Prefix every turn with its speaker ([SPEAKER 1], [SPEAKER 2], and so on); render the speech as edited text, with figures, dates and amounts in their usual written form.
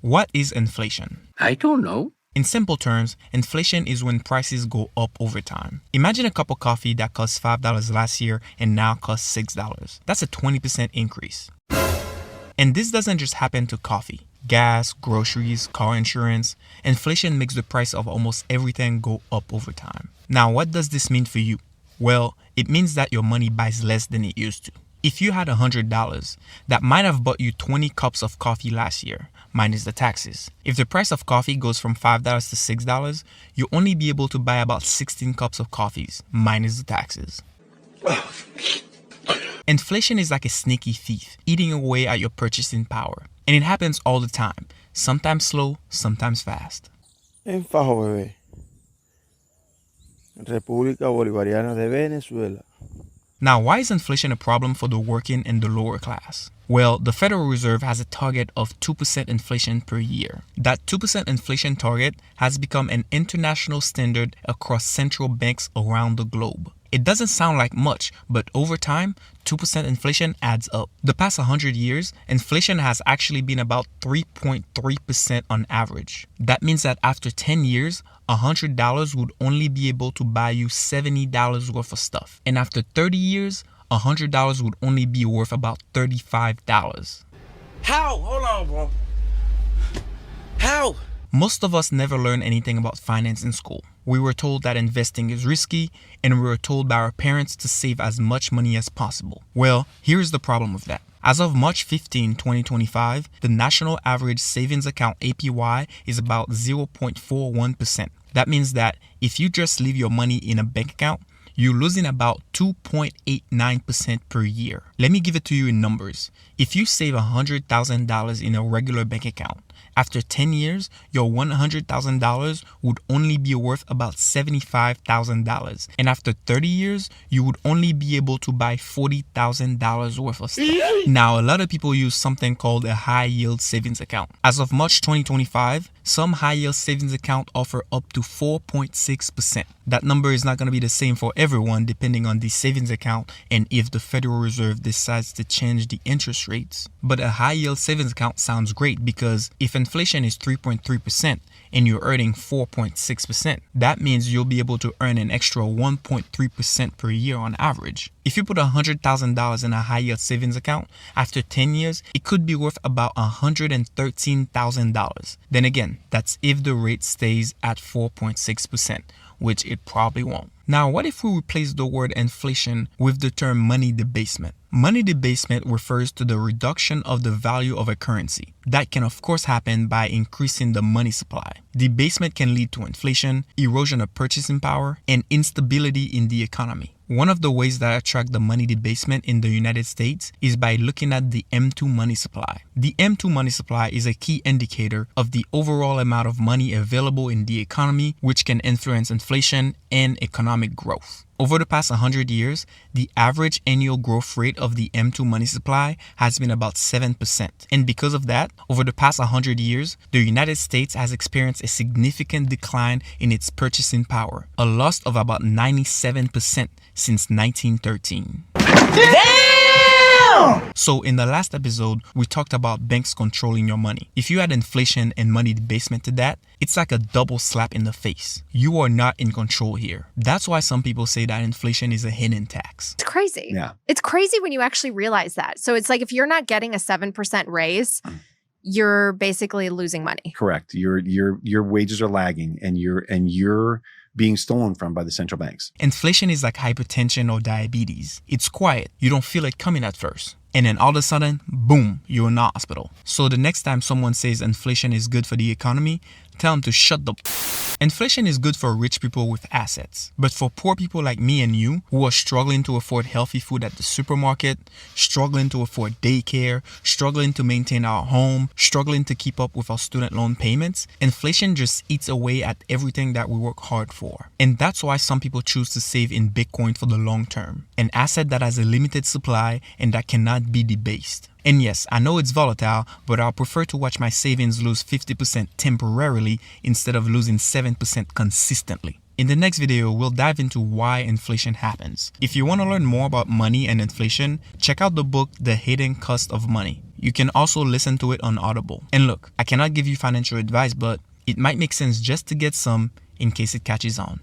[SPEAKER 1] What is inflation?
[SPEAKER 2] I don't know.
[SPEAKER 1] In simple terms, inflation is when prices go up over time. Imagine a cup of coffee that cost $5 last year and now costs $6. That's a 20% increase. And this doesn't just happen to coffee. Gas, groceries, car insurance. Inflation makes the price of almost everything go up over time. Now, what does this mean for you? Well, it means that your money buys less than it used to. If you had $100, that might have bought you 20 cups of coffee last year, minus the taxes. If the price of coffee goes from $5 to $6, you'll only be able to buy about 16 cups of coffees, minus the taxes. Inflation is like a sneaky thief, eating away at your purchasing power. And it happens all the time, sometimes slow, sometimes fast.
[SPEAKER 3] En fajo, bebé. República Bolivariana de Venezuela.
[SPEAKER 1] Now, why is inflation a problem for the working and the lower class? Well, the Federal Reserve has a target of 2% inflation per year. That 2% inflation target has become an international standard across central banks around the globe. It doesn't sound like much, but over time, 2% inflation adds up. The past 100 years, inflation has actually been about 3.3% on average. That means that after 10 years, $100 would only be able to buy you $70 worth of stuff. And after 30 years, $100 would only be worth about $35.
[SPEAKER 2] How? Hold on, bro. How?
[SPEAKER 1] Most of us never learned anything about finance in school. We were told that investing is risky, and we were told by our parents to save as much money as possible. Well, here's the problem with that. As of March 15, 2025, the national average savings account APY is about 0.41%. That means that if you just leave your money in a bank account, you're losing about 2.89% per year. Let me give it to you in numbers. If you save $100,000 in a regular bank account, after 10 years, your $100,000 would only be worth about $75,000. And after 30 years, you would only be able to buy $40,000 worth of stuff. Now, a lot of people use something called a high yield savings account. As of March 2025, some high yield savings account offer up to 4.6%. That number is not going to be the same for everyone depending on the savings account and if the Federal Reserve decides to change the interest rates. But a high yield savings account sounds great because if inflation is 3.3% and you're earning 4.6%, that means you'll be able to earn an extra 1.3% per year on average. If you put $100,000 in a high yield savings account, after 10 years, it could be worth about $113,000. Then again, that's if the rate stays at 4.6%, which it probably won't. Now, what if we replace the word inflation with the term money debasement? Money debasement refers to the reduction of the value of a currency. That can of course happen by increasing the money supply. Debasement can lead to inflation, erosion of purchasing power, and instability in the economy. One of the ways that I track the money debasement in the United States is by looking at the M2 money supply. The M2 money supply is a key indicator of the overall amount of money available in the economy, which can influence inflation and economic growth. Over the past 100 years, the average annual growth rate of the M2 money supply has been about 7%. And because of that, over the past 100 years, the United States has experienced a significant decline in its purchasing power, a loss of about 97% since 1913. So in the last episode, we talked about banks controlling your money. If you add inflation and money debasement to that, it's like a double slap in the face. You are not in control here. That's why some people say that inflation is a hidden tax.
[SPEAKER 4] It's crazy.
[SPEAKER 5] Yeah.
[SPEAKER 4] It's crazy when you actually realize that. So it's like if you're not getting a 7% raise, you're basically losing money.
[SPEAKER 5] Correct. Your wages are lagging and you're being stolen from by the central banks.
[SPEAKER 1] Inflation is like hypertension or diabetes. It's quiet. You don't feel it coming at first. And then all of a sudden, boom, you're in the hospital. So the next time someone says inflation is good for the economy, tell them to shut the Inflation is good for rich people with assets. But for poor people like me and you, who are struggling to afford healthy food at the supermarket, struggling to afford daycare, struggling to maintain our home, struggling to keep up with our student loan payments, inflation just eats away at everything that we work hard for. And that's why some people choose to save in Bitcoin for the long term, an asset that has a limited supply and that cannot be debased. And yes, I know it's volatile, but I'll prefer to watch my savings lose 50% temporarily instead of losing 7% consistently. In the next video, we'll dive into why inflation happens. If you want to learn more about money and inflation, check out the book, The Hidden Cost of Money. You can also listen to it on Audible. And look, I cannot give you financial advice, but it might make sense just to get some in case it catches on.